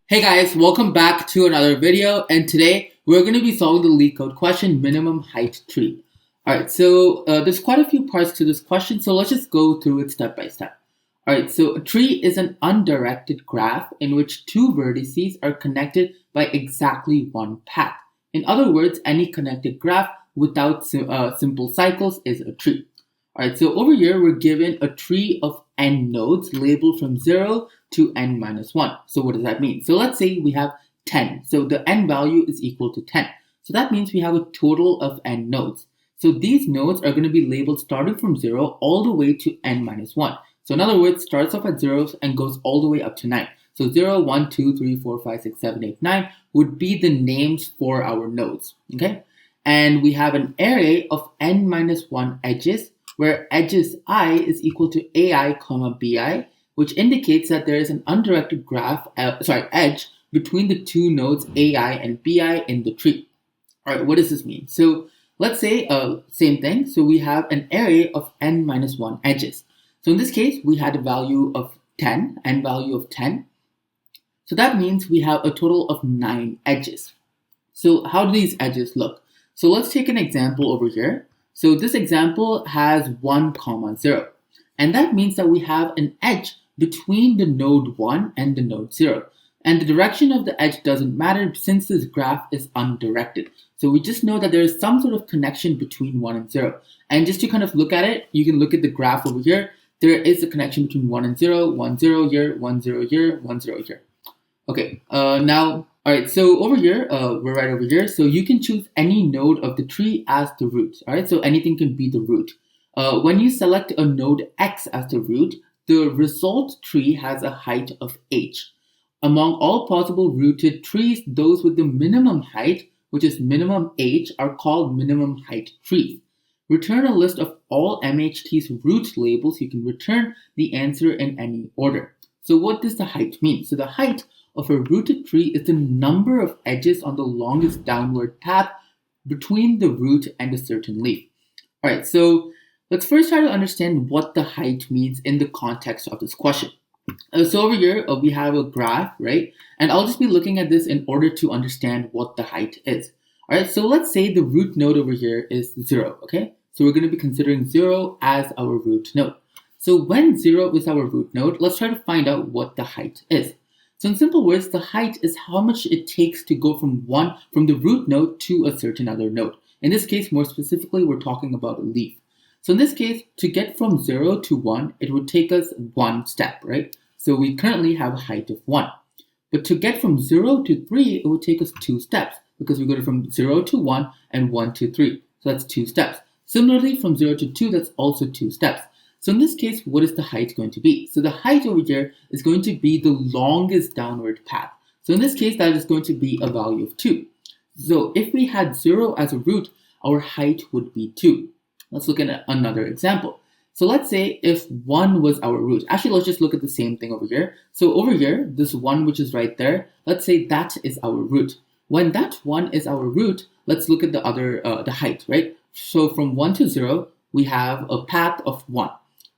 Hey guys, welcome back to another video, and today we're going to be solving the Leet code question, minimum height tree. Alright, so there's quite a few parts to this question, so let's just go through it step by step. Alright, so a tree is an undirected graph in which two vertices are connected by exactly one path. In other words, any connected graph without simple cycles is a tree. Alright, so over here we're given a tree of n nodes labeled from 0 to n minus 1. So what does that mean? So let's say we have 10. So the n value is equal to 10. So that means we have a total of n nodes. So these nodes are going to be labeled starting from 0 all the way to n minus 1. So in other words, starts off at 0 and goes all the way up to 9. So 0, 1, 2, 3, 4, 5, 6, 7, 8, 9 would be the names for our nodes. Okay? And we have an array of n minus 1 edges where edges I is equal to AI comma BI, which indicates that there is an undirected edge between the two nodes AI and BI in the tree. All right, what does this mean? So let's say same thing. So we have an array of n minus 1 edges. So in this case, we had a value of 10, n value of 10. So that means we have a total of 9 edges. So how do these edges look? So let's take an example over here. So this example has 1, 0. And that means that we have an edge between the node 1 and the node 0. And the direction of the edge doesn't matter since this graph is undirected. So we just know that there is some sort of connection between 1 and 0. And just to kind of look at it, you can look at the graph over here. There is a connection between 1 and 0, 1, 0 here, 1, 0 here, 1, 0 here. Okay, alright, so over here, we're right over here. So you can choose any node of the tree as the root. Alright, so anything can be the root. When you select a node X as the root, the result tree has a height of h. Among all possible rooted trees, those with the minimum height, which is minimum h, are called minimum height trees. Return a list of all MHT's root labels. You can return the answer in any order. So what does the height mean? So the height of a rooted tree is the number of edges on the longest downward path between the root and a certain leaf. Alright, so let's first try to understand what the height means in the context of this question. So over here, we have a graph, right? And I'll just be looking at this in order to understand what the height is. Alright, so let's say the root node over here is 0, okay? So we're going to be considering 0 as our root node. So when 0 is our root node, let's try to find out what the height is. So in simple words, the height is how much it takes to go from the root node to a certain other node. In this case, more specifically, we're talking about a leaf. So in this case, to get from 0 to 1, it would take us 1 step, right? So we currently have a height of 1. But to get from 0 to 3, it would take us 2 steps because we go from 0 to 1 and 1 to 3. So that's 2 steps. Similarly, from 0 to 2, that's also 2 steps. So in this case, what is the height going to be? So the height over here is going to be the longest downward path. So in this case, that is going to be a value of 2. So if we had 0 as a root, our height would be 2. Let's look at another example. So let's say if 1 was our root. Actually, let's just look at the same thing over here. So over here, this 1 which is right there, let's say that is our root. When that 1 is our root, let's look at the height, right? So from 1 to 0, we have a path of 1.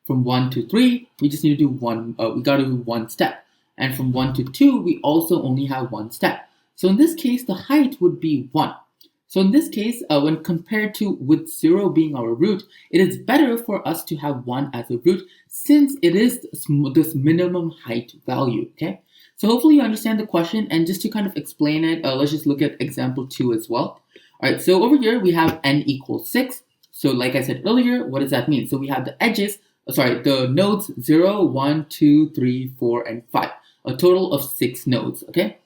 From 1 to 3, we just need to do we got to do 1 step. And from 1 to 2, we also only have 1 step. So in this case, the height would be 1. So in this case, when compared to with 0 being our root, it is better for us to have 1 as a root since it is this minimum height value, okay? So hopefully you understand the question, and just to kind of explain it, let's just look at example 2 as well. All right, so over here we have n equals 6. So like I said earlier, what does that mean? So we have the nodes 0, 1, 2, 3, 4, and 5. A total of 6 nodes, okay?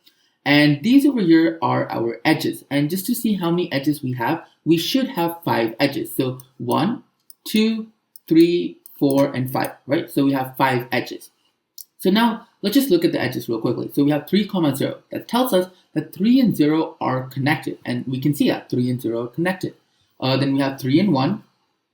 And these over here are our edges. And just to see how many edges we have, we should have 5 edges. So 1, 2, 3, 4, and 5, right? So we have 5 edges. So now let's just look at the edges real quickly. So we have 3, 0. That tells us that 3 and 0 are connected. And we can see that 3 and 0 are connected. Then we have 3 and 1,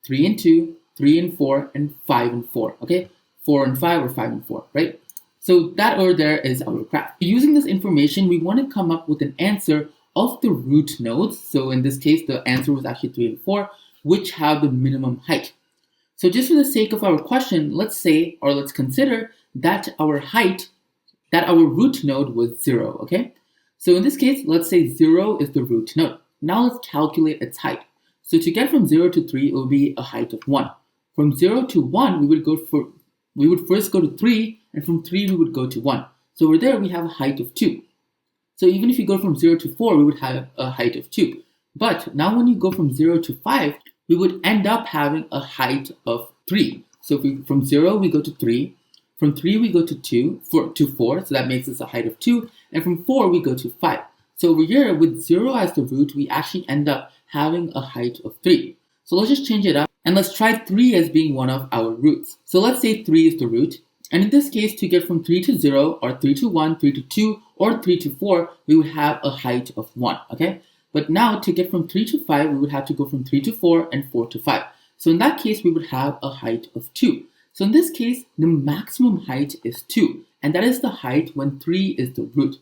3 and 2, 3 and 4, and 5 and 4, okay? 4 and 5 or 5 and 4, right? So that over there is our graph. Using this information, we want to come up with an answer of the root nodes. So in this case, the answer was actually 3 and 4, which have the minimum height. So just for the sake of our question, let's consider that our height that our root node was 0, okay? So in this case, let's say 0 is the root node. Now let's calculate its height. So to get from 0 to 3, it would be a height of 1. From 0 to 1, we would first go to 3, and from 3 we would go to 1. So over there we have a height of 2. So even if you go from 0 to 4, we would have a height of 2. But now when you go from 0 to 5, we would end up having a height of 3. So from 0 we go to 3, from 3 we go to 4, so that makes us a height of 2, and from 4 we go to 5. So over here, with 0 as the root, we actually end up having a height of 3. So let's just change it up, and let's try 3 as being one of our roots. So let's say 3 is the root, and in this case, to get from 3 to 0, or 3 to 1, 3 to 2, or 3 to 4, we would have a height of 1, okay? But now, to get from 3 to 5, we would have to go from 3 to 4 and 4 to 5. So in that case, we would have a height of 2. So in this case, the maximum height is 2, and that is the height when 3 is the root.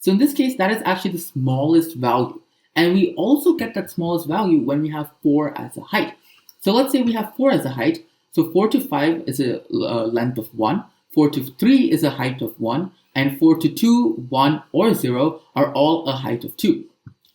So in this case, that is actually the smallest value. And we also get that smallest value when we have 4 as a height. So let's say we have 4 as a height. So 4 to 5 is a length of 1. 4 to 3 is a height of 1. And 4 to 2, 1, or 0 are all a height of 2.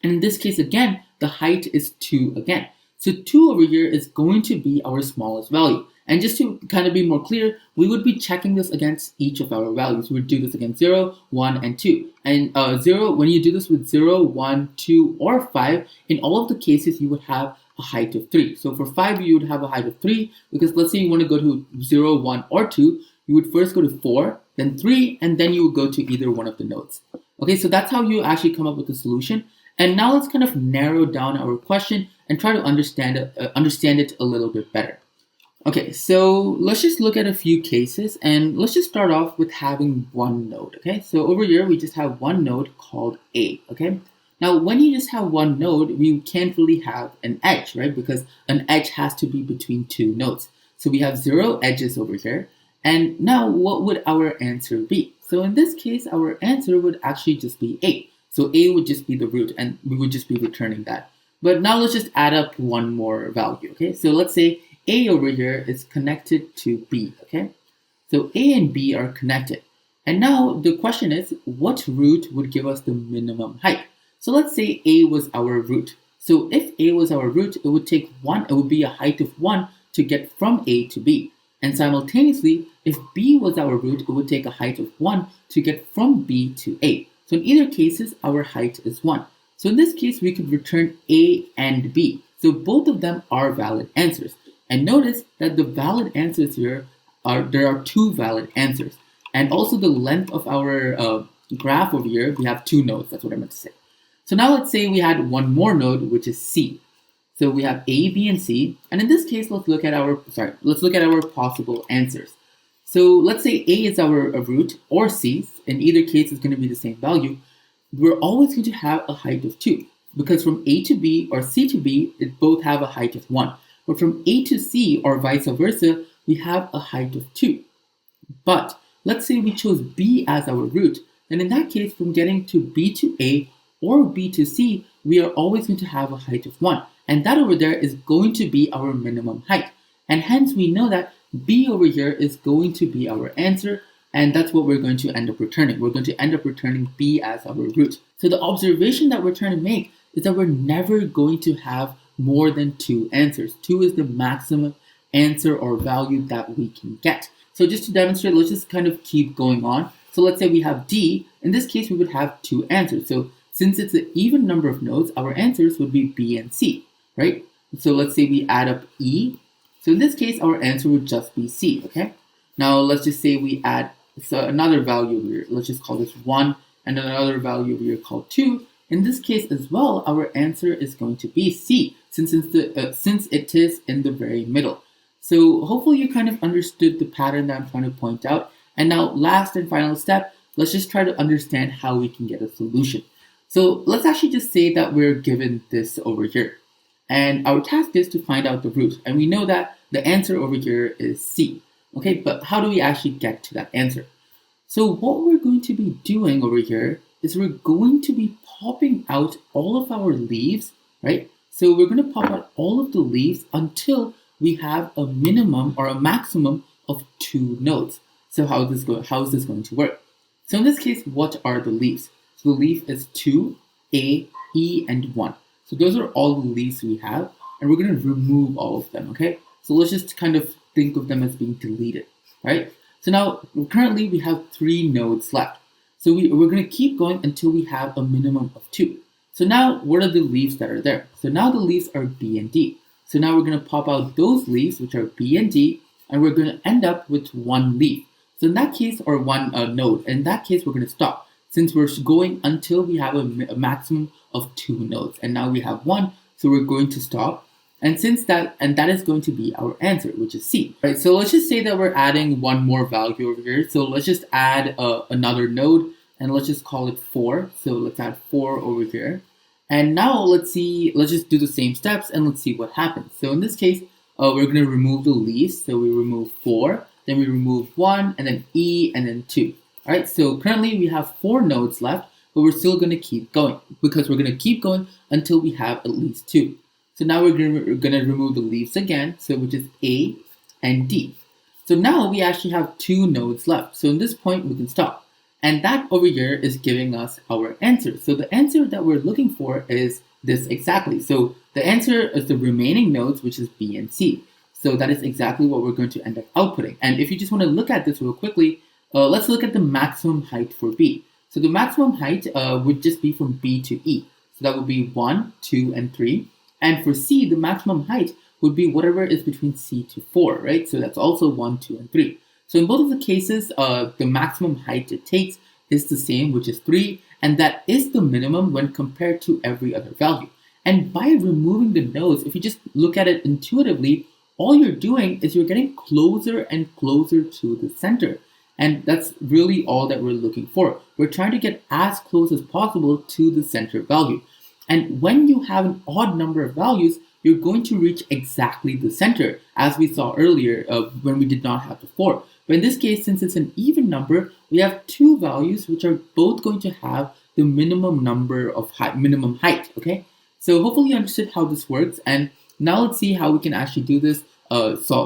And in this case, again, the height is 2 again. So 2 over here is going to be our smallest value. And just to kind of be more clear, we would be checking this against each of our values. We would do this against 0, 1, and 2. And 0, when you do this with 0, 1, 2, or 5, in all of the cases, you would have a height of 3. So for 5, you would have a height of 3, because let's say you want to go to 0, 1, or 2, you would first go to 4, then 3, and then you would go to either one of the nodes. Okay, so that's how you actually come up with the solution. And now let's kind of narrow down our question and try to understand it a little bit better. Okay, so let's just look at a few cases, and let's just start off with having one node, okay? So over here, we just have one node called A, okay? Now, when you just have one node, we can't really have an edge, right? Because an edge has to be between two nodes. So we have 0 edges over here. And now, what would our answer be? So in this case, our answer would actually just be A. So A would just be the root, and we would just be returning that. But now let's just add up one more value, okay? So let's say A over here is connected to B, okay? So A and B are connected. And now the question is, what root would give us the minimum height? So let's say A was our root. So if A was our root, it would take 1, it would be a height of 1 to get from A to B. And simultaneously, if B was our root, it would take a height of 1 to get from B to A. So in either cases, our height is 1. So in this case, we could return A and B. So both of them are valid answers. And notice that the valid answers here there are 2 valid answers. And also the length of our graph over here, we have 2 nodes. That's what I meant to say. So now let's say we had one more node, which is C. So we have A, B, and C. And in this case, let's look at our possible answers. So let's say A is our root, or C. In either case, it's going to be the same value. We're always going to have a height of 2. Because from A to B or C to B, it both have a height of 1. But from A to C or vice versa, we have a height of 2. But let's say we chose B as our root. Then in that case, from getting to B to A or B to C, we are always going to have a height of 1. And that over there is going to be our minimum height. And hence we know that B over here is going to be our answer. And that's what we're going to end up returning. We're going to end up returning B as our root. So the observation that we're trying to make is that we're never going to have more than 2 answers. 2 is the maximum answer or value that we can get. So just to demonstrate, let's just kind of keep going on. So let's say we have D. In this case, we would have 2 answers. So since it's an even number of nodes, our answers would be B and C, right? So let's say we add up E. So in this case, our answer would just be C, okay? Now let's just say we add another value here. Let's just call this 1, and another value here called 2. In this case as well, our answer is going to be C, since it is in the very middle. So hopefully you kind of understood the pattern that I'm trying to point out. And now last and final step, let's just try to understand how we can get a solution. So let's actually just say that we're given this over here. And our task is to find out the root. And we know that the answer over here is C. Okay, but how do we actually get to that answer? So what we're going to be doing over here is we're going to be popping out all of our leaves, right? So we're going to pop out all of the leaves until we have a minimum or a maximum of 2 nodes. So how is this going to work? So in this case, what are the leaves? So the leaf is 2, A, E, and 1. So those are all the leaves we have, and we're going to remove all of them, okay? So let's just kind of think of them as being deleted, right? So now, currently we have 3 nodes left. So we're going to keep going until we have a minimum of 2. So now, what are the leaves that are there? So now the leaves are B and D. So now we're going to pop out those leaves, which are B and D, and we're going to end up with 1 leaf. So in that case, or 1 node, in that case, we're going to stop since we're going until we have a maximum of 2 nodes. And now we have 1, so we're going to stop. And that is going to be our answer, which is C. Right, so let's just say that we're adding 1 more value over here. So let's just add another node, and let's just call it 4. So let's add 4 over here. And now let's just do the same steps and let's see what happens. So in this case, we're going to remove the leaves. So we remove 4, then we remove 1, and then E, and then 2. All right, so currently we have 4 nodes left, but we're still going to keep going because we're going to keep going until we have at least 2. So now we're going to remove the leaves again, so which is A and D. So now we actually have 2 nodes left. So in this point, we can stop. And that over here is giving us our answer. So the answer that we're looking for is this exactly. So the answer is the remaining nodes, which is B and C. So that is exactly what we're going to end up outputting. And if you just want to look at this real quickly, let's look at the maximum height for B. So the maximum height would just be from B to E. So that would be 1, 2, and 3. And for C, the maximum height would be whatever is between C to 4, right? So that's also 1, 2, and 3. So in both of the cases, the maximum height it takes is the same, which is 3, and that is the minimum when compared to every other value. And by removing the nodes, if you just look at it intuitively, all you're doing is you're getting closer and closer to the center. And that's really all that we're looking for. We're trying to get as close as possible to the center value. And when you have an odd number of values, you're going to reach exactly the center, as we saw earlier when we did not have the 4. But in this case, since it's an even number, we have 2 values which are both going to have the minimum number of minimum height, okay? So hopefully you understood how this works, and now let's see how we can actually do this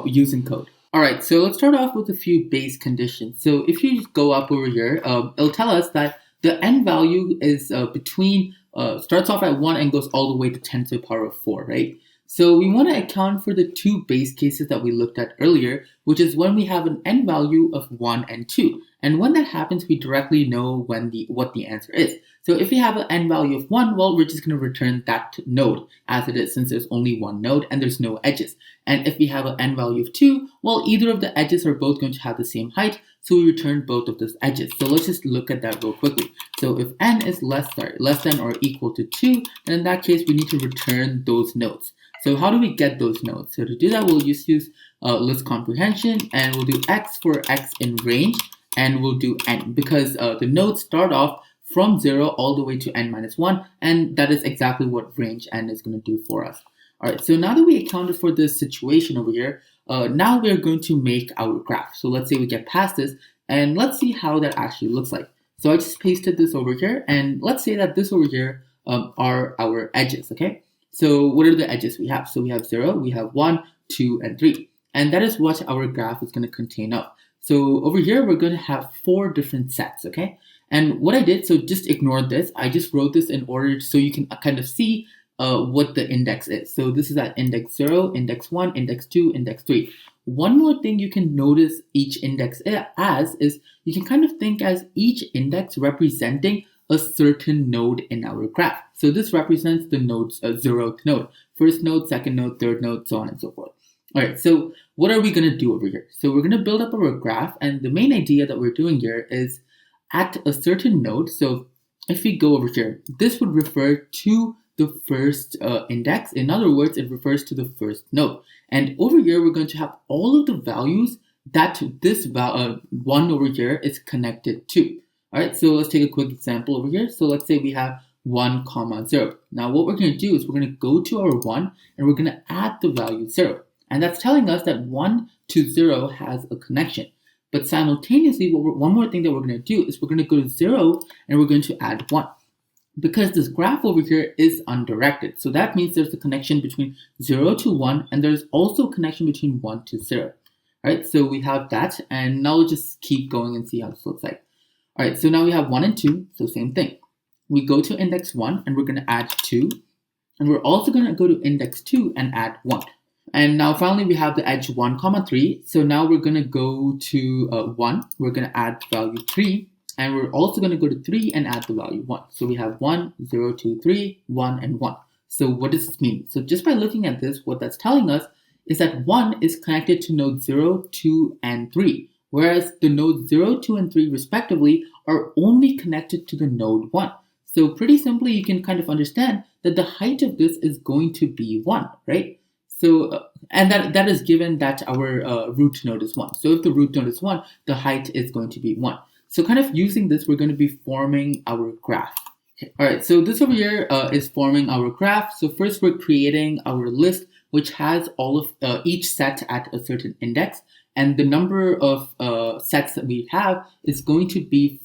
using code. Alright, so let's start off with a few base conditions. So if you just go up over here, it'll tell us that the n value is starts off at 1 and goes all the way to 10 to the power of 4, right? So we want to account for the 2 base cases that we looked at earlier, which is when we have an n value of 1 and 2. And when that happens, we directly know what the answer is. So if we have an n value of 1, well, we're just going to return that node as it is, since there's only 1 node and there's no edges. And if we have an n value of 2, well, either of the edges are both going to have the same height, so we return both of those edges. So let's just look at that real quickly. So if n is less than or equal to 2, then in that case, we need to return those nodes. So how do we get those nodes? So to do that, we'll just use list comprehension, and we'll do x for x in range, and we'll do n, because the nodes start off from 0 all the way to n minus 1, and that is exactly what range n is going to do for us. Alright, so now that we accounted for this situation over here, now we're going to make our graph. So let's say we get past this, and let's see how that actually looks like. So I just pasted this over here, and let's say that this over here are our edges, okay? So what are the edges we have? So we have 0, we have 1, 2, and 3. And that is what our graph is going to contain of. So over here, we're going to have 4 different sets, okay? And what I did, so just ignore this. I just wrote this in order so you can kind of see what the index is. So this is at index 0, index 1, index 2, index 3. One more thing you can notice each index as is you can kind of think as each index representing a certain node in our graph. So this represents the node's 0th node, first node, second node, third node, so on and so forth. All right, so what are we going to do over here? So we're going to build up our graph, and the main idea that we're doing here is at a certain node. So if we go over here, this would refer to the first index. In other words, it refers to the first node. And over here, we're going to have all of the values that this one over here is connected to. All right, so let's take a quick example over here. So let's say we have 1, 0. Now what we're going to do is we're going to go to our 1 and we're going to add the value 0. And that's telling us that 1 to 0 has a connection. But simultaneously, one more thing that we're going to do is we're going to go to 0 and we're going to add 1. Because this graph over here is undirected. So that means there's a connection between 0 to 1, and there's also a connection between 1 to 0. All right, so we have that, and now we'll just keep going and see how this looks like. All right, so now we have 1 and 2, so same thing. We go to index 1 and we're going to add 2. And we're also going to go to index 2 and add 1. And now finally we have the edge 1, comma 3. So now we're going to go to 1. We're going to add the value 3. And we're also going to go to 3 and add the value 1. So we have 1, 0, 2, 3, 1, and 1. So what does this mean? So just by looking at this, what that's telling us is that 1 is connected to nodes 0, 2, and 3. Whereas the nodes 0, 2, and 3 respectively are only connected to the node 1. So pretty simply, you can kind of understand that the height of this is going to be 1, right? So, and that is given that our root node is 1. So if the root node is 1, the height is going to be 1. So kind of using this, we're going to be forming our graph. Okay. All right, so this over here is forming our graph. So first we're creating our list, which has all of each set at a certain index. And the number of sets that we have is going to be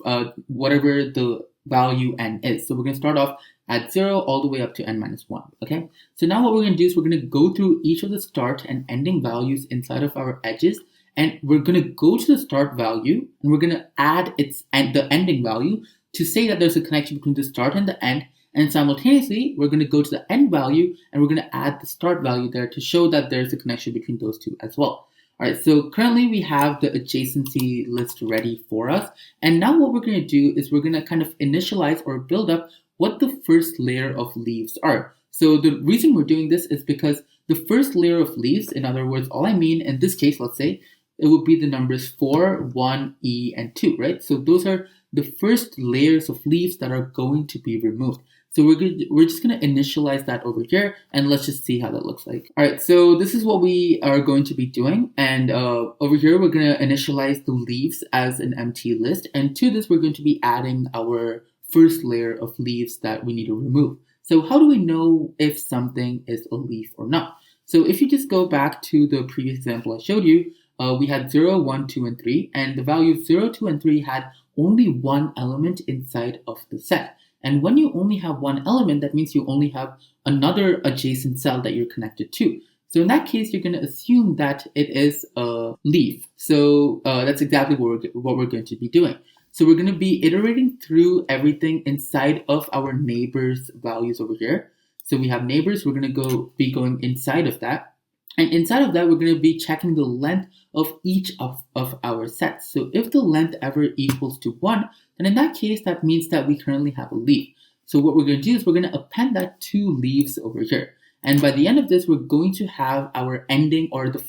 whatever the value n is. So we're going to start off at 0 all the way up to n minus 1. Okay. So now what we're going to do is we're going to go through each of the start and ending values inside of our edges. And we're going to go to the start value and we're going to add the ending value to say that there's a connection between the start and the end. And simultaneously, we're going to go to the end value and we're going to add the start value there to show that there's a connection between those two as well. All right, so currently we have the adjacency list ready for us. And now what we're going to do is we're going to kind of initialize or build up what the first layer of leaves are. So the reason we're doing this is because the first layer of leaves, in other words, all I mean in this case, let's say, it would be the numbers 4, 1, E, and 2, right? So those are the first layers of leaves that are going to be removed. So we're just going to initialize that over here and let's just see how that looks like. All right, so this is what we are going to be doing. And over here, we're going to initialize the leaves as an empty list. And to this, we're going to be adding our first layer of leaves that we need to remove. So how do we know if something is a leaf or not? So if you just go back to the previous example I showed you, we had 0, 1, 2, and 3. And the values 0, 2, and 3 had only one element inside of the set. And when you only have one element, that means you only have another adjacent cell that you're connected to. So in that case, you're going to assume that it is a leaf. So that's exactly what we're going to be doing. So we're going to be iterating through everything inside of our neighbors' values over here. So we have neighbors, we're going to be going inside of that. And inside of that, we're going to be checking the length of each of our sets. So if the length ever equals to 1, then in that case, that means that we currently have a leaf. So what we're going to do is we're going to append that to leaves over here. And by the end of this, we're going to have our ending, or the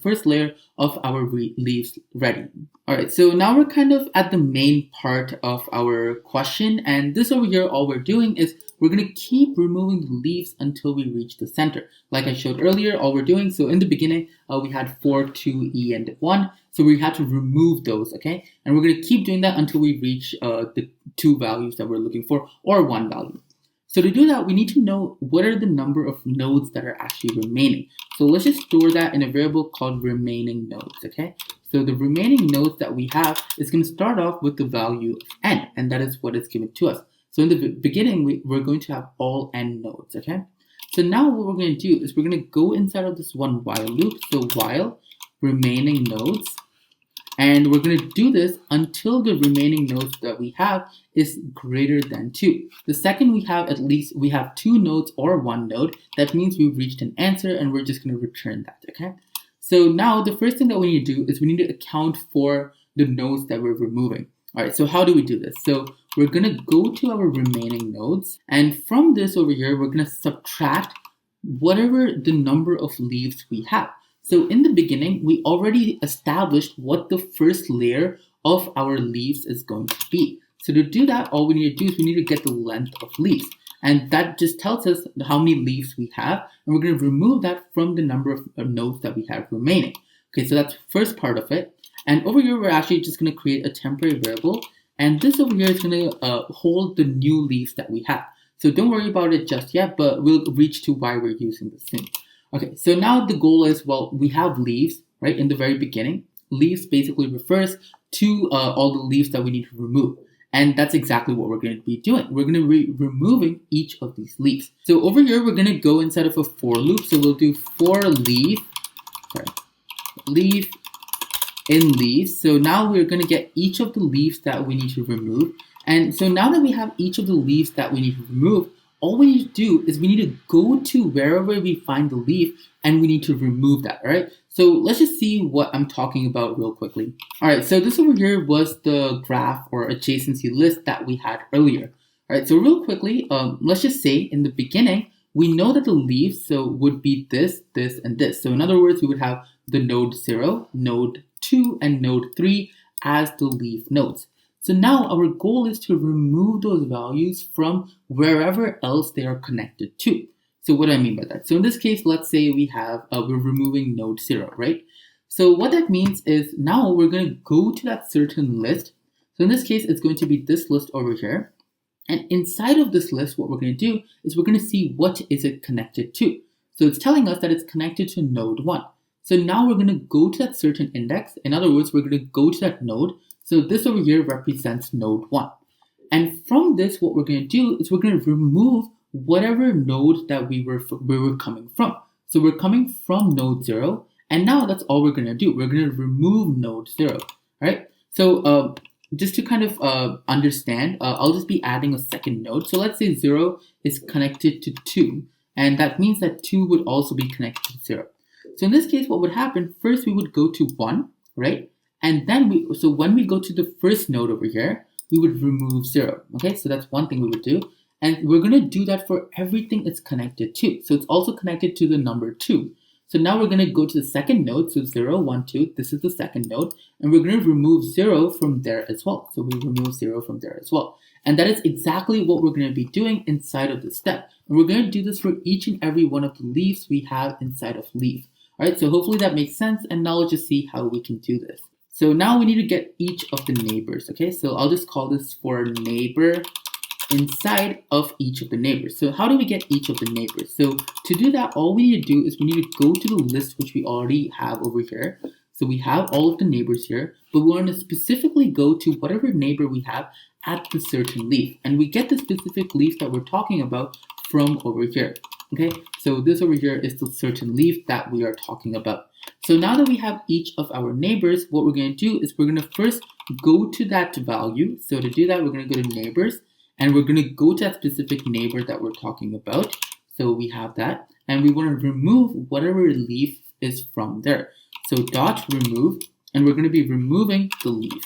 first layer of our leaves ready. All right, so now we're kind of at the main part of our question. And this over here, all we're doing is we're going to keep removing the leaves until we reach the center. Like I showed earlier, all we're doing, so in the beginning, we had 4, 2, E, and 1. So we had to remove those, okay? And we're going to keep doing that until we reach the 2 values that we're looking for, or 1 value. So to do that, we need to know what are the number of nodes that are actually remaining. So let's just store that in a variable called remaining nodes, okay? So the remaining nodes that we have is going to start off with the value of n, and that is what is given to us. So in the beginning, we're going to have all n nodes, okay? So now what we're going to do is we're going to go inside of this one while loop. So while remaining nodes, and we're going to do this until the remaining nodes that we have is greater than 2. The second we have 2 nodes or 1 node, that means we've reached an answer and we're just going to return that, okay? So now the first thing that we need to do is we need to account for the nodes that we're removing. All right, so how do we do this? So we're going to go to our remaining nodes, and from this over here, we're going to subtract whatever the number of leaves we have. So in the beginning, we already established what the first layer of our leaves is going to be. So to do that, all we need to do is we need to get the length of leaves. And that just tells us how many leaves we have. And we're going to remove that from the number of nodes that we have remaining. Okay, so that's the first part of it. And over here, we're actually just going to create a temporary variable. And this over here is going to hold the new leaves that we have. So don't worry about it just yet, but we'll reach to why we're using this thing. Okay, so now the goal is, well, we have leaves, right, in the very beginning. Leaves basically refers to all the leaves that we need to remove. And that's exactly what we're going to be doing. We're going to be removing each of these leaves. So over here, we're going to go inside of a for loop. So we'll do for leaf in leaves. So now we're going to get each of the leaves that we need to remove. And so now that we have each of the leaves that we need to remove, all we need to do is we need to go to wherever we find the leaf and we need to remove that, all right? So let's just see what I'm talking about real quickly. All right, so this over here was the graph or adjacency list that we had earlier. All right, so real quickly, let's just say in the beginning, we know that the leaves would be this, this, and this. So in other words, we would have the node 0, node 2, and node 3 as the leaf nodes. So now our goal is to remove those values from wherever else they are connected to. So what do I mean by that? So in this case, let's say we have, we're removing node 0, right? So what that means is now we're going to go to that certain list. So in this case, it's going to be this list over here. And inside of this list, what we're going to do is we're going to see what is it connected to. So it's telling us that it's connected to node 1. So now we're going to go to that certain index. In other words, we're going to go to that node. So this over here represents node 1. And from this, what we're going to do is we're going to remove whatever node that we were coming from. So we're coming from node 0. And now that's all we're going to do. We're going to remove node 0. All right. So just to kind of understand, I'll just be adding a second node. So let's say 0 is connected to 2. And that means that 2 would also be connected to 0. So in this case, what would happen? First, we would go to 1, right? And then when we go to the first node over here, we would remove 0. Okay, so that's one thing we would do. And we're going to do that for everything it's connected to. So it's also connected to the number 2. So now we're going to go to the second node. So 0, 1, 2, this is the second node. And we're going to remove 0 from there as well. So we remove 0 from there as well. And that is exactly what we're going to be doing inside of this step. And we're going to do this for each and every one of the leaves we have inside of leaf. All right, so hopefully that makes sense. And now let's just see how we can do this. So now we need to get each of the neighbors, okay? So I'll just call this for neighbor inside of each of the neighbors. So how do we get each of the neighbors? So to do that, all we need to do is we need to go to the list which we already have over here. So we have all of the neighbors here, but we want to specifically go to whatever neighbor we have at the certain leaf. And we get the specific leaf that we're talking about from over here, okay? So this over here is the certain leaf that we are talking about. So now that we have each of our neighbors, what we're going to do is we're going to first go to that value. So to do that, we're going to go to neighbors and we're going to go to that specific neighbor that we're talking about. So we have that and we want to remove whatever leaf is from there. So dot remove and we're going to be removing the leaf.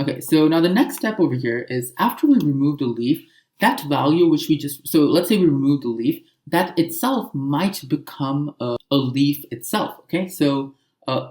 Okay, so now the next step over here is after we remove the leaf, that value which so let's say we remove the leaf, that itself might become a leaf itself, okay? So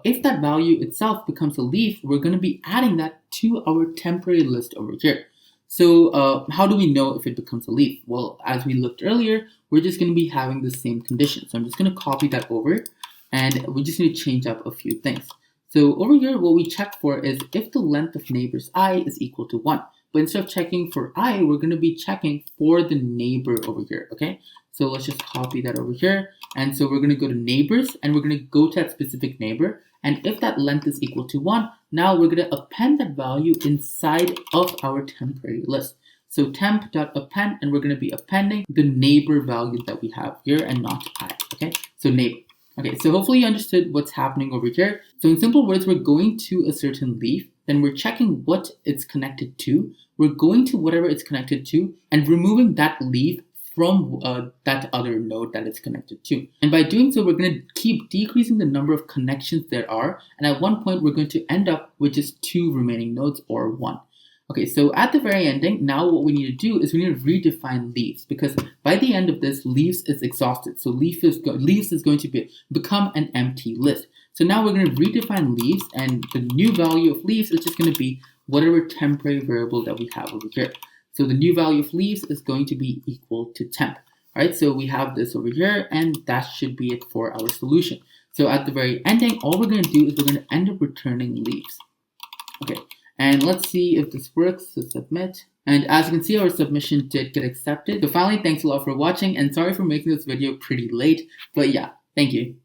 if that value itself becomes a leaf, we're going to be adding that to our temporary list over here. So how do we know if it becomes a leaf? Well, as we looked earlier, we're just going to be having the same condition. So I'm just going to copy that over and we just need to change up a few things. So over here, what we check for is if the length of neighbors I is equal to 1. But instead of checking for I, we're going to be checking for the neighbor over here, okay? So let's just copy that over here. And so we're going to go to neighbors and we're going to go to that specific neighbor. And if that length is equal to 1, now we're going to append that value inside of our temporary list. So temp.append, and we're going to be appending the neighbor value that we have here and not I, okay? So neighbor. Okay, so hopefully you understood what's happening over here. So in simple words, we're going to a certain leaf, then we're checking what it's connected to. We're going to whatever it's connected to and removing that leaf from that other node that it's connected to. And by doing so, we're going to keep decreasing the number of connections there are. And at one point, we're going to end up with just 2 remaining nodes or 1. Okay, so at the very ending, now what we need to do is we need to redefine leaves because by the end of this, leaves is exhausted. So leaves is going to become an empty list. So now we're going to redefine leaves and the new value of leaves is just going to be whatever temporary variable that we have over here. So the new value of leaves is going to be equal to temp. All right, so we have this over here and that should be it for our solution. So at the very ending, all we're going to do is we're going to end up returning leaves. Okay. And let's see if this works, so submit. And as you can see, our submission did get accepted. So finally, thanks a lot for watching and sorry for making this video pretty late, but yeah, thank you.